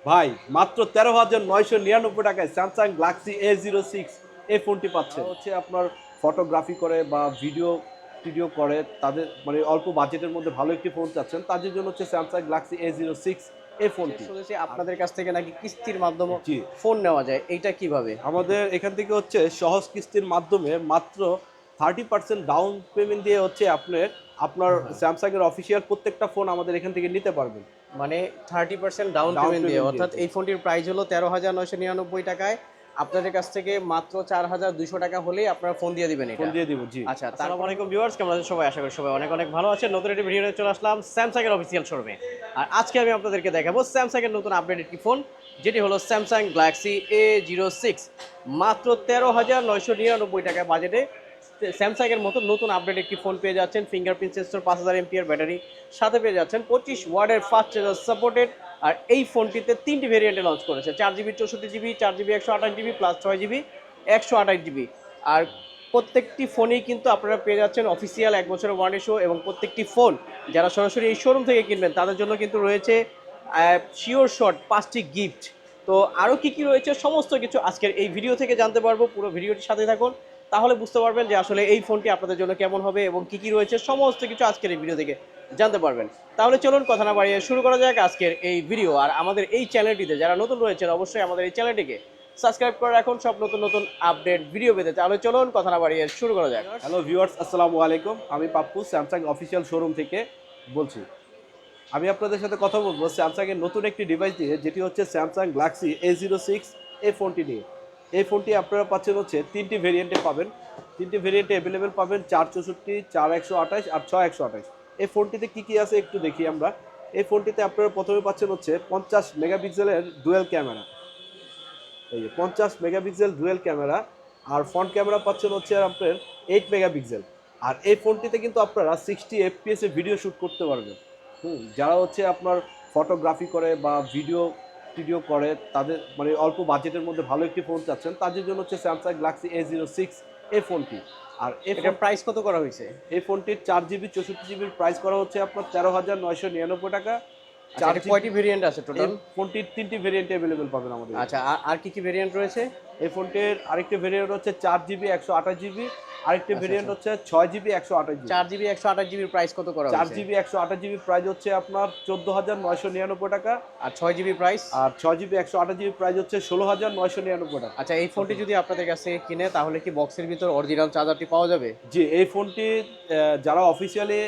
ভাই মাত্র 13,999 টাকায় স্যামসাং গ্যালাক্সি A06 এই ফোনটি পাচ্ছে হচ্ছে আপনার ফটোগ্রাফি করে বা ভিডিও টিডিও করে তাদের মানে অল্প বাজেটের মধ্যে ভালো একটি ফোন চাচ্ছেন তাদের জন্য হচ্ছে স্যামসাং গ্যালাক্সি A06 এই ফোনটি। শুনেছি আপনাদের কাছ থেকে নাকি কিস্তির মাধ্যমে জি, ফোন নেওয়া যায়, এইটা কিভাবে? আমাদের এখান থেকে হচ্ছে সহজ কিস্তির মাধ্যমে মাত্র 30% ডাউন পেমেন্ট দিয়ে হচ্ছে আপনার স্যামসাং এর অফিসিয়াল প্রত্যেকটা ফোন আমাদের এখান থেকে নিতে পারবেন। মানে 30% ডাউন ডাউন পেমেন্ট দিয়ে, পেমেন্ট অর্থাৎ দিয়ে এই ফোনটির প্রাইস হলো 13,999 টাকায়। আপনাদের কাছ থেকে মাত্র 4,200 টাকা হলেই আপনারা ফোন দিয়ে দিবেন ফোন এটা। দিয়ে দিব। জি, আচ্ছা, আসসালামু আলাইকুম ভিউয়ার্স, কেমন আছেন সবাই? আশা করি সবাই অনেক অনেক ভালো আছেন। নতুন একটি ভিডিও নিয়ে চলে আসলাম স্যামসাং এর অফিসিয়াল শোরুমে। আর আজকে আমি আপনাদেরকে দেখাবো স্যামসাং এর নতুন আপডেট একটি ফোন, যেটি হলো স্যামসাং গ্যালাক্সি A06। মাত্র 13,999 টাকা বাজেটে স্যামসাং এর মতো নতুন আপডেট একটি ফোন পেয়ে যাচ্ছেন। ফিঙ্গারপ্রিন্ট সেন্সর, 5000 এমপিআর ব্যাটারি, সাথে পেয়ে যাচ্ছেন 25 ওয়াটের ফাস্ট চার্জার সাপোর্টেড। আর এই ফোনটিতে 3টি ভেরিয়েন্টে লঞ্চ করেছে: 4GB 64GB, 4GB 128GB plus 6GB 128GB। আর প্রত্যেকটি ফোনেই কিন্তু আপনারা পেয়ে যাচ্ছেন অফিসিয়াল 1 বছরের ওয়ারেন্টি সহ, এবং প্রত্যেকটি ফোন যারা সরাসরি এই শোরুম থেকে কিনবেন তাদের জন্য কিন্তু রয়েছে শিওর শট 5টি গিফট। তো আরও কী কী রয়েছে সমস্ত কিছু আজকের এই ভিডিও থেকে জানতে পারবো। পুরো ভিডিওটির সাথে থাকুন, তাহলে বুঝতে পারবেন যে আসলে এই ফোনটি আপনাদের জন্য কেমন হবে এবং কী কী রয়েছে সমস্ত কিছু আজকের এই ভিডিও থেকে জানতে পারবেন। তাহলে চলুন কথা না বাড়িয়ে শুরু করা যাক আজকের এই ভিডিও। আর আমাদের এই চ্যানেলটিতে যারা নতুন রয়েছেন অবশ্যই আমাদের এই চ্যানেলটিকে সাবস্ক্রাইব করে রাখুন সব নতুন নতুন আপডেট ভিডিও পেতে। তাহলে চলুন কথা না বাড়িয়ে শুরু করা যাক। হ্যালো ভিউয়ার্স, আসসালামু আলাইকুম। আমি পাপ্পু স্যামসাং অফিসিয়াল শোরুম থেকে বলছি। আমি আপনাদের সাথে কথা বলবো স্যামসাং এর নতুন একটি ডিভাইস দিয়ে, যেটি হচ্ছে স্যামসাং গ্যালাক্সি A06 এই ফোনটি নিয়ে। এই ফোনটি আপনারা পাচ্ছেন হচ্ছে 3টি ভেরিয়েন্টে পাবেন। 3টি ভেরিয়েন্টে অ্যাভেলেবেল পাবেন: 464, 4128 আর 6128। এই ফোনটিতে কী কী আছে একটু দেখি আমরা। এই ফোনটিতে আপনারা প্রথমে পাচ্ছেন হচ্ছে 50 মেগাপিক্সেলের ডুয়েল ক্যামেরা। এই যে 50 মেগাপিক্সেল ডুয়েল ক্যামেরা। আর ফ্রন্ট ক্যামেরা পাচ্ছেন হচ্ছে আপনার 8 মেগাপিক্সেল। আর এই ফোনটিতে কিন্তু আপনারা 60 FPS এ ভিডিও শ্যুট করতে পারবেন। যারা হচ্ছে আপনার ফটোগ্রাফি করে বা ভিডিও টিডিও করে তাদের মানে অল্প বাজেটের মধ্যে ভালো একটি ফোন চাচ্ছেন তাদের জন্য হচ্ছে স্যামসাং গ্যালাক্সি A06 এই ফোনটি। আর এটার প্রাইস কত করা হয়েছে? এই ফোনটির 4GB 64GBর প্রাইস করা হচ্ছে আপনার 13,999 টাকা। আচ্ছা, এটা কয়টি ভেরিয়েন্ট আছে টোটাল? ফোনটির 3টি ভেরিয়েন্টে অ্যাভেলেবেল পাবেন আমাদের। আচ্ছা, আর কি কি ভেরিয়েন্ট রয়েছে? এই ফোনটির আরেকটি ভেরিয়েন্ট হচ্ছে 4GB 128GB, আরেকটি ভেরিয়েন্ট হচ্ছে 6GB 128GB। 4GB 128GBর প্রাইস কত করা হয়েছে? 4GB 128GB প্রাইস হচ্ছে আপনার 14,999 টাকা। আর 6GB প্রাইস? আর 6GB 128GB প্রাইস হচ্ছে 16,999 টাকা। আচ্ছা, এই ফোনটি যদি আপনাদের কাছ থেকে কিনে তাহলে কি বক্সের ভিতর অরিজিনাল চার্জারটি পাওয়া যাবে? জি, এই ফোনটি যারা অফিসিয়ালি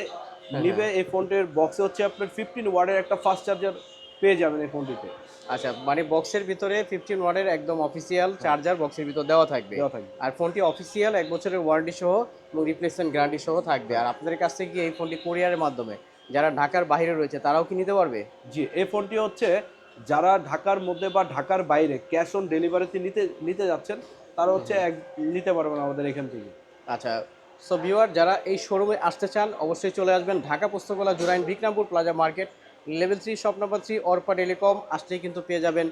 নিবে এই ফোনটির বক্সে হচ্ছে আপনার 15 ওয়াটের একটা ফাস্ট চার্জার পেয়ে যাবেন এই ফোনটিতে। আচ্ছা, মানে বক্সের ভিতরে 15 ওয়াটের একদম অফিসিয়াল চার্জার বক্সের ভিতর দেওয়া থাকবে। আর ফোনটি অফিসিয়াল 1 বছরের ওয়ারেন্টি সহ এবং রিপ্লেসমেন্ট গ্যারান্টি সহ থাকবে। আর আপনাদের কাছ থেকে কি এই ফোনটি কোরিয়ারের মাধ্যমে যারা ঢাকার বাইরে রয়েছে তারাও কি নিতে পারবে? জি, এই ফোনটি হচ্ছে যারা ঢাকার মধ্যে বা ঢাকার বাইরে ক্যাশ অন ডেলিভারিতে নিতে যাচ্ছেন তারা হচ্ছে নিতে পারবেন আমাদের এখান থেকে। আচ্ছা, সো ভিউয়ার যারা এই শোরুমে আসতে চান অবশ্যই চলে আসবেন ঢাকা পুস্তকলা Jurain Bikrampur plaza market level 3 shop number 3 Arpa Telecom. আসলেই কিন্তু পেয়ে যাবেন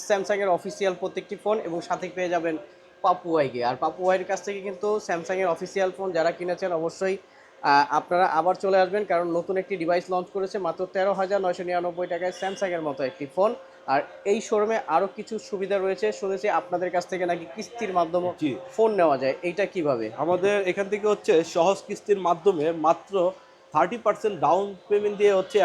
স্যামসাংয়ের অফিসিয়াল প্রত্যেকটি ফোন এবং সাথে পেয়ে যাবেন পাপ্পু ভাইকে। আর পাপ্পু ভাইয়ের কাছ থেকে কিন্তু স্যামসাংয়ের অফিসিয়াল ফোন যারা কিনেছেন অবশ্যই আপনারা আবার চলে আসবেন, কারণ নতুন একটি ডিভাইস লঞ্চ করেছে মাত্র 13,999 টাকায় স্যামসাংয়ের মতো একটি ফোন। আর এই শোরুমে আরও কিছু সুবিধা রয়েছে, শুনেছি আপনাদের কাছ থেকে নাকি কিস্তির মাধ্যমে জি, ফোন নেওয়া যায়, এইটা কিভাবে? আমাদের এখান থেকে হচ্ছে সহজ কিস্তির মাধ্যমে মাত্র 30% ডাউন পেমেন্ট দিয়ে হচ্ছে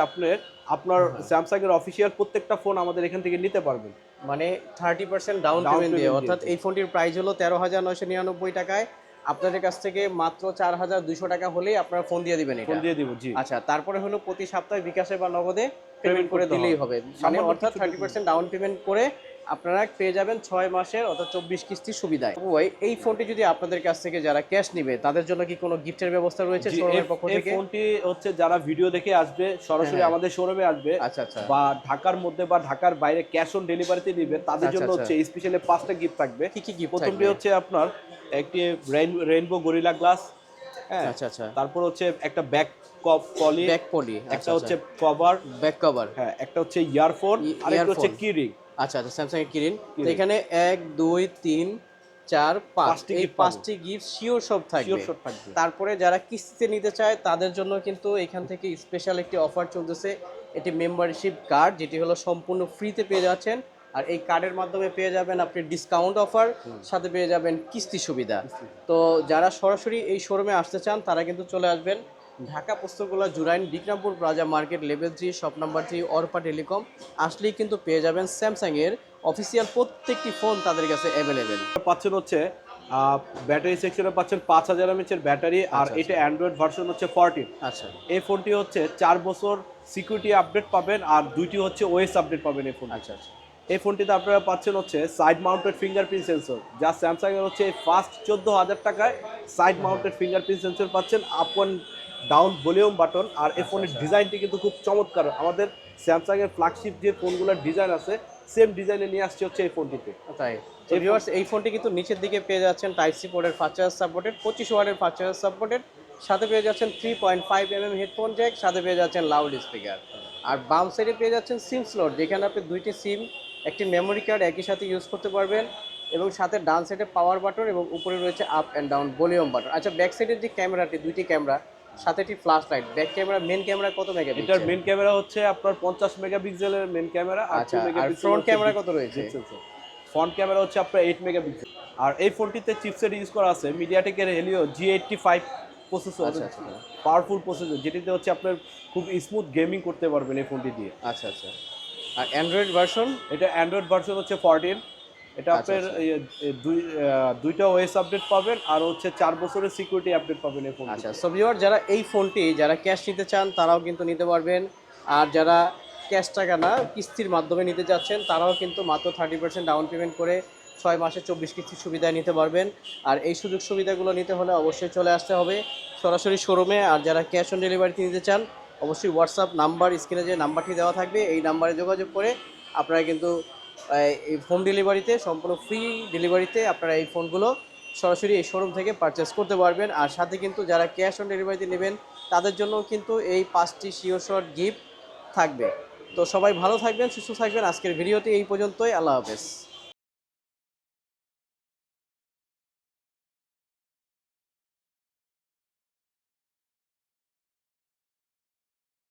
আপনার স্যামসাং এর অফিসিয়াল প্রত্যেকটা ফোন আমাদের এখান থেকে নিতে পারবেন। মানে 30% ডাউন পেমেন্ট দিয়ে, অর্থাৎ এই ফোনটির প্রাইস হলো 13,999 টাকায়। আপনাদের কাছ থেকে মাত্র 4,200 টাকা হলেই আপনারা ফোন দিয়ে দিবেন ফোন এটা। দিয়ে দিব। জি, আচ্ছা, তারপরে হলো প্রতি সপ্তাহে বিকাশে বা নগদে পেমেন্ট করে দিলেই হবে। মানে অর্থাৎ 30% ডাউন পেমেন্ট করে আপনারা পেয়ে যাবেন 6 মাসের অর্থাৎ 24 কিস্তির সুবিধায়। ওই এই ফোনটি যদি আপনাদের কাছ থেকে যারা ক্যাশ নিবে তাদের জন্য কি কোনো গিফটের ব্যবস্থা রয়েছে শোরুমের পক্ষ এই থেকে? ফোনটি হচ্ছে যারা ভিডিও দেখে আসবে সরাসরি আমাদের শোরুমে আসবে, আচ্ছা আচ্ছা বা ঢাকার মধ্যে বা ঢাকার বাইরে ক্যাশ অন ডেলিভারিতে নিবে তাদের জন্য হচ্ছে স্পেশালি 5টা গিফট থাকবে। কি কি গিফট? প্রথমটি হচ্ছে আপনার একটি রেইনবো গরিলা গ্লাস। হ্যাঁ, আচ্ছা আচ্ছা, তারপর হচ্ছে একটা ব্যাক পলি, একটা হচ্ছে কভার, ব্যাক কভার, হ্যাঁ, একটা হচ্ছে ইয়ারফোন, আর একটা হচ্ছে কিরিং। আচ্ছা আচ্ছা, স্যামসাং এর কিরিন। তো এখানে 1 2 3 4 5 এই 5টি গিফট শিওর সব থাকবে। তারপরে যারা কিস্তিতে নিতে চায় তাদের জন্য কিন্তু এখান থেকে স্পেশাল একটি অফার চলতেছে। এটি মেম্বারশিপ কার্ড, যেটি হলো সম্পূর্ণ ফ্রিতে পেয়ে যাচ্ছেন। আর এই কার্ডের মাধ্যমে পেয়ে যাবেন আপনি ডিসকাউন্ট অফার, সাথে পেয়ে যাবেন কিস্তি সুবিধা। তো যারা সরাসরি এই শোরুমে আসতে চান তারা কিন্তু চলে আসবেন Dhaka Postogola Jurain Bikrampur plaza market level 3 shop number 3 Arpa Telecom. আসলেই কিন্তু পেয়ে যাবেন স্যামসাংয়ের অফিসিয়াল প্রত্যেকটি ফোন তাদের কাছে অ্যাভেলেবেল। পাচ্ছেন হচ্ছে ব্যাটারি সেকশনে পাচ্ছেন 5000 এমএএচ ব্যাটারি, আর আচ্ছা, এটা অ্যান্ড্রয়েড ভার্সন হচ্ছে 14। আচ্ছা এই ফোনটি হচ্ছে 4 বছর সিকিউরিটি আপডেট পাবেন, আর 2টি হচ্ছে ওএস আপডেট পাবেন এই ফোন। আচ্ছা আচ্ছা এই ফোনটিতে আপনারা পাচ্ছেন হচ্ছে সাইড মাউন্টেড ফিঙ্গারপ্রিন্ট সেন্সর, যা স্যামসাং এর হচ্ছে ফার্স্ট 14,000 টাকায় সাইড মাউন্টেড ফিঙ্গারপ্রিন্ট সেন্সর পাচ্ছেন, up and down volume button. আর এই ফোনের ডিজাইনটি কিন্তু খুব চমৎকার, আমাদের স্যামসাং এর ফ্ল্যাগশিপ যে ফোনগুলোর ডিজাইন আছে সেম ডিজাইনে নিয়ে আসছে হচ্ছে এই ফোনটিতে। তাই তো ভিউয়ার্স, এই ফোনটি কিন্তু নিচের দিকে পেয়ে যাচ্ছেন টাইপ সি পোর্টের ফাস্ট চার্জ সাপোর্টেড, 25 ওয়াটের ফাস্ট চার্জ সাপোর্টেড, সাথে পেয়ে যাচ্ছেন 3.5 হেডফোন জ্যাক, সাথে পেয়ে যাচ্ছেন লাউড স্পিকার। আর বাম সাইডে পেয়ে যাচ্ছেন সিম স্লট, যেখানে আপনি দুইটি সিম, একটি মেমোরি কার্ড একই সাথে ইউজ করতে পারবেন, এবং সাথে ডান সাইডে পাওয়ার বাটন এবং উপরে রয়েছে up and down volume button. আচ্ছা, ব্যাক সাইডের যে ক্যামেরাটি, দুইটি ক্যামেরা, সাথে একটি flash light. Back camera, main camera কত মেগাপিক্সেল? এটার মেন ক্যামেরা হচ্ছে আপনার 50 মেগাপিক্সেলের মেন ক্যামেরা, আর আচ্ছা, 2 আর মেগাপিক্সেল ফ্রন্ট ক্যামেরা কত রয়েছে? ফ্রন্ট ক্যামেরা হচ্ছে আপনার 8 মেগাপিক্সেল। আর এই ফোনটিতে চিপসেট ইউজ করা আছে মিডিয়াটেকের হেলিও G85 প্রসেসর, আচ্ছা আচ্ছা পাওয়ারফুল প্রসেসর, যেটিতে হচ্ছে আপনার খুব স্মুথ গেমিং করতে পারবেন এই ফোনটি দিয়ে। আচ্ছা আচ্ছা। আর অ্যান্ড্রয়েড ভার্সন? এটা অ্যান্ড্রয়েড ভার্সন হচ্ছে 14। এটা আপনার দুইটা ওএস আপডেট পাবেন, আর হচ্ছে 4 বছরের সিকিউরিটি আপডেট পাবেন এই ফোন। আচ্ছা, সো ভিউয়ার, যারা এই ফোনটি যারা ক্যাশ নিতে চান তারাও কিন্তু নিতে পারবেন, আর যারা ক্যাশ টাকা না কিস্তির মাধ্যমে নিতে যাচ্ছেন তারাও কিন্তু মাত্র 30% ডাউন পেমেন্ট করে 6 মাসে 24 কিস্তির সুবিধায় নিতে পারবেন। আর এই সুযোগ সুবিধাগুলো নিতে হলে অবশ্যই চলে আসতে হবে সরাসরি শোরুমে। আর যারা ক্যাশ অন ডেলিভারিতে নিতে চান অবশ্যই হোয়াটসঅ্যাপ নাম্বার, স্ক্রিনে যে নাম্বারটি দেওয়া থাকবে এই নাম্বারে যোগাযোগ করে আপনারা কিন্তু এই হোম ডেলিভারিতে, সম্পূর্ণ ফ্রি ডেলিভারিতে আপনারা এই ফোনগুলো সরাসরি এই শোরুম থেকে পারচেস করতে পারবেন। আর সাথে কিন্তু যারা ক্যাশ অন ডেলিভারিতে নেবেন তাদের জন্য কিন্তু এই 5টি শিওর শট গিফট থাকবে। তো সবাই ভালো থাকবেন, সুস্থ থাকবেন। আজকের ভিডিওটি এই পর্যন্তই। আল্লাহ হাফেজ।